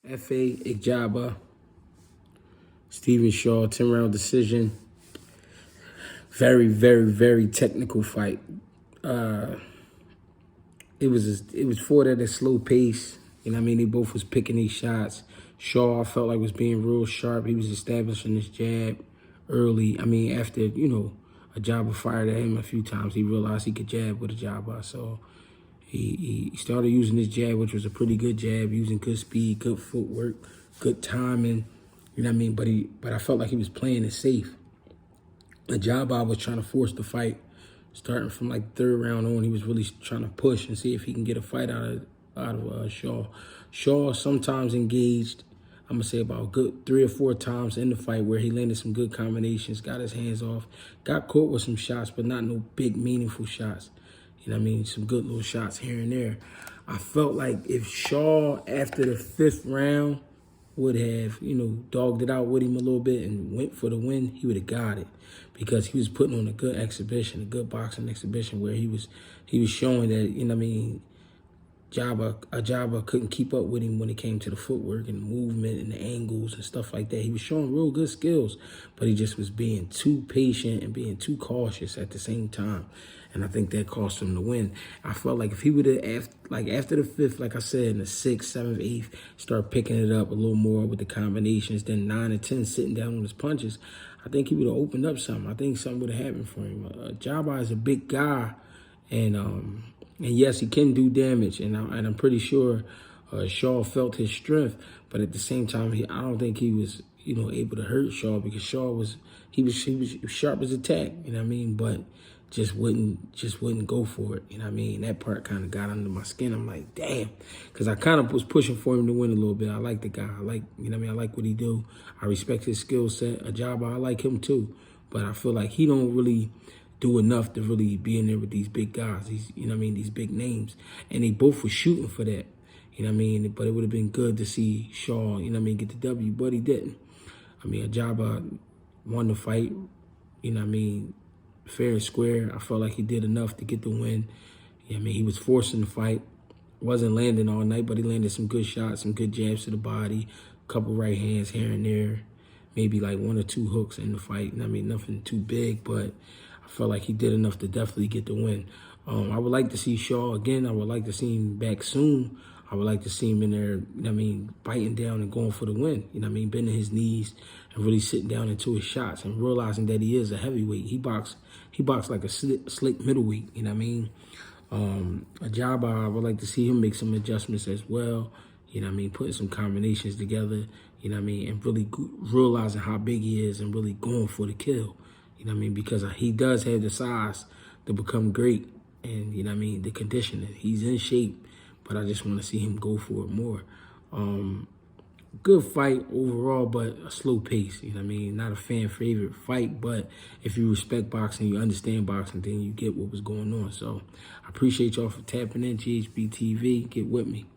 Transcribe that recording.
Efe Ajagba, Stephen Shaw, 10-round decision. Very, very, very technical fight. It was fought at a slow pace. You know what I mean? They both was picking these shots. Shaw, I felt like, was being real sharp. He was establishing his jab early. I mean, after, Ajagba fired at him a few times, he realized he could jab with Ajagba. So he started using his jab, which was a pretty good jab, using good speed, good footwork, good timing. You know what I mean? But I felt like he was playing it safe. Ajagba was trying to force the fight. Starting from like third round on, he was really trying to push and see if he can get a fight out of Shaw. Shaw sometimes engaged, I'm gonna say about a good 3 or 4 times in the fight where he landed some good combinations, got his hands off, got caught with some shots, but not no big meaningful shots. You know what I mean? Some good little shots here and there. I felt like if Shaw, after the 5th round, would have, dogged it out with him a little bit and went for the win, he would have got it, because he was putting on a good exhibition, a good boxing exhibition where he was showing that, Ajagba couldn't keep up with him when it came to the footwork and the movement and the angles and stuff like that. He was showing real good skills, but he just was being too patient and being too cautious at the same time. And I think that cost him the win. I felt like if he would have, after the 5th, like I said, in the 6th, 7th, 8th, start picking it up a little more with the combinations, then 9 and 10 sitting down on his punches, I think he would have opened up something. I think something would have happened for him. Ajagba is a big guy, and yes, he can do damage, and I'm pretty sure Shaw felt his strength, but at the same time, I don't think he was, able to hurt Shaw, because Shaw was sharp as a tack, you know what I mean, but just wouldn't go for it, you know what I mean. That part kind of got under my skin. I'm like, damn, because I kind of was pushing for him to win a little bit. I like the guy. I like, I like what he do. I respect his skill set. Ajagba, I like him too, but I feel like he don't really do enough to really be in there with these big guys, these big names. And they both were shooting for that, but it would have been good to see Shaw, get the W, but he didn't. Ajagba won the fight, fair and square. I felt like he did enough to get the win. He was forcing the fight, wasn't landing all night, but he landed some good shots, some good jabs to the body, a couple right hands here and there, maybe like 1 or 2 hooks in the fight. Nothing too big, but I felt like he did enough to definitely get the win. I would like to see Shaw again. I would like to see him back soon. I would like to see him in there, biting down and going for the win. Bending his knees and really sitting down into his shots and realizing that he is a heavyweight. He boxed like a slick middleweight, Ajagba, I would like to see him make some adjustments as well, putting some combinations together, and really realizing how big he is and really going for the kill, because he does have the size to become great, and, the conditioning. He's in shape, but I just want to see him go for it more. Good fight overall, but a slow pace, not a fan favorite fight, but if you respect boxing, you understand boxing, then you get what was going on. So I appreciate y'all for tapping in, GHB TV. Get with me.